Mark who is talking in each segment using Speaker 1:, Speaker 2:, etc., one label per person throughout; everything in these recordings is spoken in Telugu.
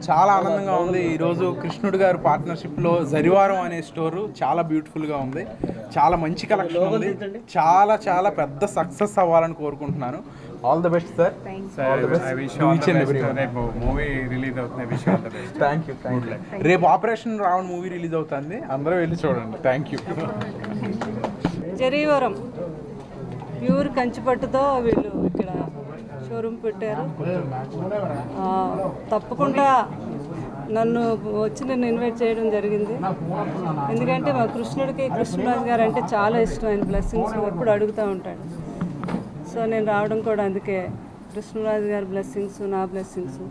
Speaker 1: చాలా ఆనందంగా ఉంది. ఈరోజు కృష్ణుడు గారు పార్ట్నర్షిప్లో జరివారం అనే స్టోరు చాలా బ్యూటిఫుల్గా ఉంది. చాలా మంచి కలెక్షన్ ఉంది. చాలా చాలా పెద్ద సక్సెస్ అవ్వాలని కోరుకుంటున్నాను. All the best sir. రేపు ఆపరేషన్ రావణ్ మూవీ రిలీజ్ అవుతుంది, అందరూ వెళ్ళి చూడండి. Thank you.
Speaker 2: జరీవరం ప్యూర్ కంచిపట్టుతో వీళ్ళు ఇక్కడ షోరూమ్ పెట్టారు. తప్పకుండా నన్ను ఇన్వైట్ చేయడం జరిగింది. ఎందుకంటే మా కృష్ణరాజు గారు అంటే చాలా ఇష్టం. ఆయన బ్లెస్సింగ్స్ ఎప్పుడు అడుగుతూ ఉంటాడు. సో నేను రావడం కూడా అందుకే. కృష్ణరాజు గారి బ్లెస్సింగ్స్, నా బ్లెస్సింగ్స్,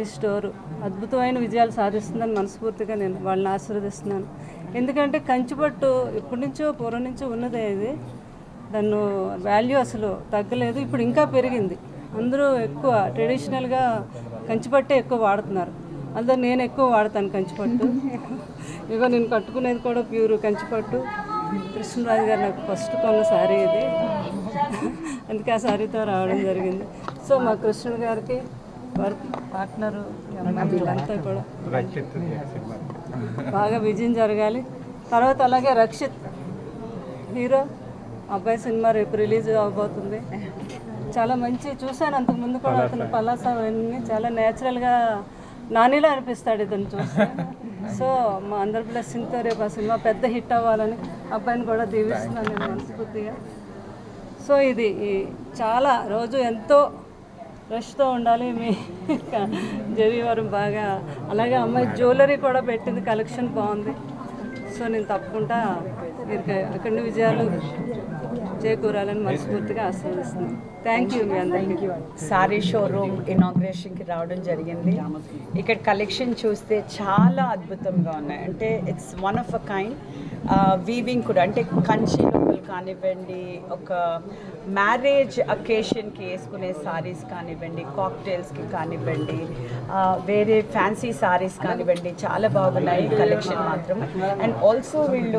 Speaker 2: ఈ స్టోరు అద్భుతమైన విజయాలు సాధిస్తుందని మనస్ఫూర్తిగా నేను వాళ్ళని ఆశీర్వదిస్తున్నాను. ఎందుకంటే కంచిపట్టు ఎప్పటి నుంచో పూర్వం నుంచో ఉన్నదే. ఇది దాన్ని వాల్యూ అసలు తగ్గలేదు, ఇప్పుడు ఇంకా పెరిగింది. అందరూ ఎక్కువ ట్రెడిషనల్గా కంచిపట్టే ఎక్కువ వాడుతున్నారు. అందులో నేను ఎక్కువ వాడతాను కంచిపట్టు. ఇగో నేను కట్టుకునేది కూడా ప్యూర్ కంచిపట్టు. కృష్ణరాజు గారు నాకు ఫస్ట్ కొన్న శారీ ఇది, అందుకే ఆ శారీతో రావడం జరిగింది. సో మా కృష్ణుడు గారికి వారి పార్ట్నరు వీళ్ళంతా కూడా బాగా విజయం జరగాలి. తర్వాత అలాగే రక్షిత్ హీరో అబ్బాయి సినిమా రేపు రిలీజ్ అవబోతుంది. చాలా మంచి చూశాను అంతకుముందు కూడా. అతను పలాస అవన్నీ చాలా న్యాచురల్గా నానిలా అనిపిస్తాడు ఇతను చూస్తే. సో మా అందరి బ్లెస్సింగ్తో రేపు ఆ సినిమా పెద్ద హిట్ అవ్వాలని అబ్బాయిని కూడా దీవిస్తున్నాను నేను మనస్ఫూర్తిగా. సో ఇది చాలా రోజు ఎంతో రష్తో ఉండాలి. మీ జరీవారం బాగా, అలాగే అమ్మాయి జ్యువెలరీ కూడా పెట్టింది, కలెక్షన్ బాగుంది. సో నేను తప్పకుండా మీరు అక్కడి విజయాలు చేకూరాలని మనస్ఫూర్తిగా ఆశీర్వదిస్తున్నాను. థ్యాంక్ యూ మీ అందరికీ.
Speaker 3: సారీ షోరూమ్ ఇనాగ్రేషన్కి రావడం జరిగింది. ఇక్కడ కలెక్షన్ చూస్తే చాలా అద్భుతంగా ఉన్నాయి. అంటే it's one of a kind. Weaving కూడా అంటే కంచి లోపల కానివ్వండి, ఒక మ్యారేజ్ అకేషన్కి వేసుకునే సారీస్ కానివ్వండి, కాక్టైల్స్కి కానివ్వండి, వేరే ఫ్యాన్సీ సారీస్ కానివ్వండి, చాలా బాగున్నాయి కలెక్షన్ మాత్రం. అండ్ ఆల్సో వీళ్ళ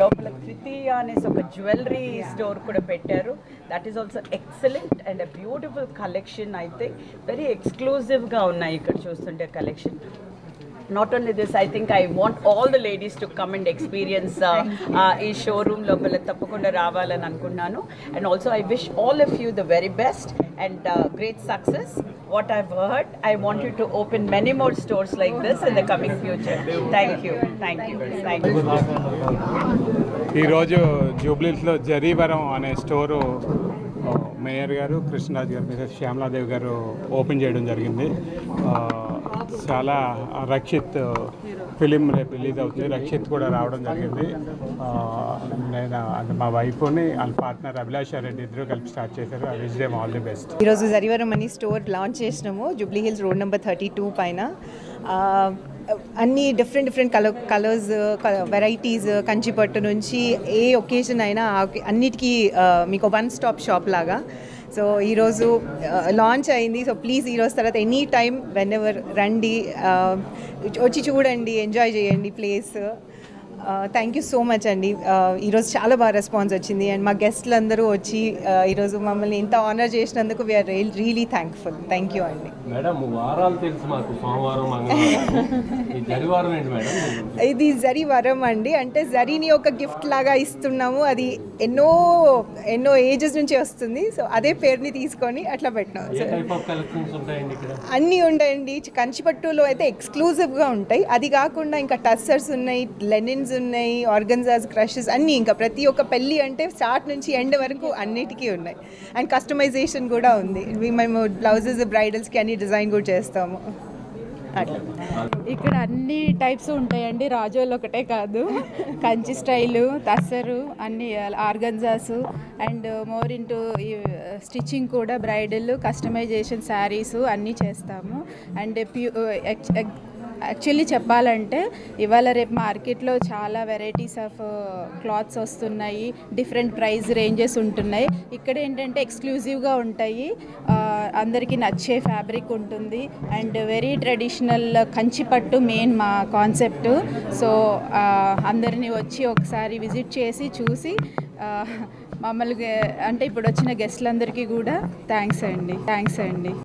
Speaker 3: లోపల తృతీయ అనేసి ఒక జ్యువెలరీ స్టోర్ కూడా పెట్టారు. That is also excellent and a beautiful collection. అయితే వెరీ ఎక్స్క్లూజివ్గా ఉన్నాయి ఇక్కడ చూస్తుంటే collection. Not only this, I think I want all the ladies to come and experience ee showroom lopala tappakunda ravalani anukunnanu. And also I wish all of you the very best and great success. What I've heard, I want you to open many more stores like this in the coming future. Thank you. Thank you. Thank you.
Speaker 4: ఈ రోజు జూబ్లీహిల్స్లో జరీవరం అనే స్టోరు మేయర్ గారు, కృష్ణరాజు గారు, మిసెస్ శ్యామలాదేవి గారు ఓపెన్ చేయడం జరిగింది. చాలా రక్షిత్ ఫిలిం రేపు రిలీజ్ అవుతుంది. రక్షిత్ కూడా రావడం జరిగింది. నేను అంటే మా వైఫ్ని వాళ్ళ పార్ట్నర్ అభిలాష రెడ్డి ఇద్దరు కలిపి స్టార్ట్ చేశారు. I wish them all the best.
Speaker 5: ఈరోజు జరీవరం అని స్టోర్ లాంచ్ చేసినాము జూబ్లీహిల్స్ రోడ్ నెంబర్ 32 పైన. అన్ని డిఫరెంట్ కలర్స్, వెరైటీస్, కంచిపట్టు నుంచి ఏ ఒకేషన్ అయినా అన్నిటికీ మీకు వన్ స్టాప్ షాప్ లాగా. సో ఈరోజు లాంచ్ అయింది. సో ప్లీజ్ ఈరోజు తర్వాత ఎనీ టైం వెన్ ఎవర్ రండి, వచ్చి చూడండి, ఎంజాయ్ చేయండి place. Thank you so much అండి. ఈరోజు చాలా బాగా రెస్పాన్స్ వచ్చింది. అండ్ మా గెస్ట్లు అందరూ వచ్చి ఈరోజు మమ్మల్ని ఇంత ఆనర్ చేసినందుకు we are really thankful. Thank you అండి. ఇది జరీవరం అండి. అంటే జరీని ఒక గిఫ్ట్ లాగా ఇస్తున్నాము. అది ఎన్నో ఏజెస్ నుంచి వస్తుంది. సో అదే పేరుని తీసుకొని అట్లా పెట్టినాం. అన్నీ ఉంటాయండి. కంచిపట్టులో అయితే ఎక్స్క్లూజివ్గా ఉంటాయి. అది కాకుండా ఇంకా టస్సర్స్ ఉన్నాయి, లెనిన్స్ ఉన్నాయి, ఆర్గన్జాస్, క్రషెస్ అన్నీ. ఇంకా ప్రతి ఒక్క పెళ్ళి అంటే స్టార్ట్ నుంచి ఎండ్ వరకు అన్నిటికీ ఉన్నాయి. అండ్ కస్టమైజేషన్ కూడా ఉంది. మేము బ్లౌజెస్, బ్రైడల్స్కి అన్ని డిజైన్ కూడా చేస్తాము. అట్లా
Speaker 6: ఇక్కడ అన్ని టైప్స్ ఉంటాయండి. రాజోలు ఒకటే కాదు, కంచి స్టైలు, తస్సరు, అన్ని organzas and more into stitching కూడా, బ్రైడల్, కస్టమైజేషన్ శారీస్ అన్నీ చేస్తాము. అండ్ యాక్చువల్లీ చెప్పాలంటే ఇవాళ రేపు మార్కెట్లో చాలా వెరైటీస్ ఆఫ్ క్లాత్స్ వస్తున్నాయి, డిఫరెంట్ ప్రైస్ రేంజెస్ ఉంటున్నాయి. ఇక్కడ ఏంటంటే ఎక్స్క్లూజివ్గా ఉంటాయి, అందరికీ నచ్చే ఫ్యాబ్రిక్ ఉంటుంది. And very traditional Kanchipattu main మా కాన్సెప్ట్. సో అందరినీ వచ్చి ఒకసారి విజిట్ చేసి చూసి మమ్మల్ని అంటే ఇప్పుడు వచ్చిన గెస్ట్లందరికీ కూడా థ్యాంక్స్ అండి.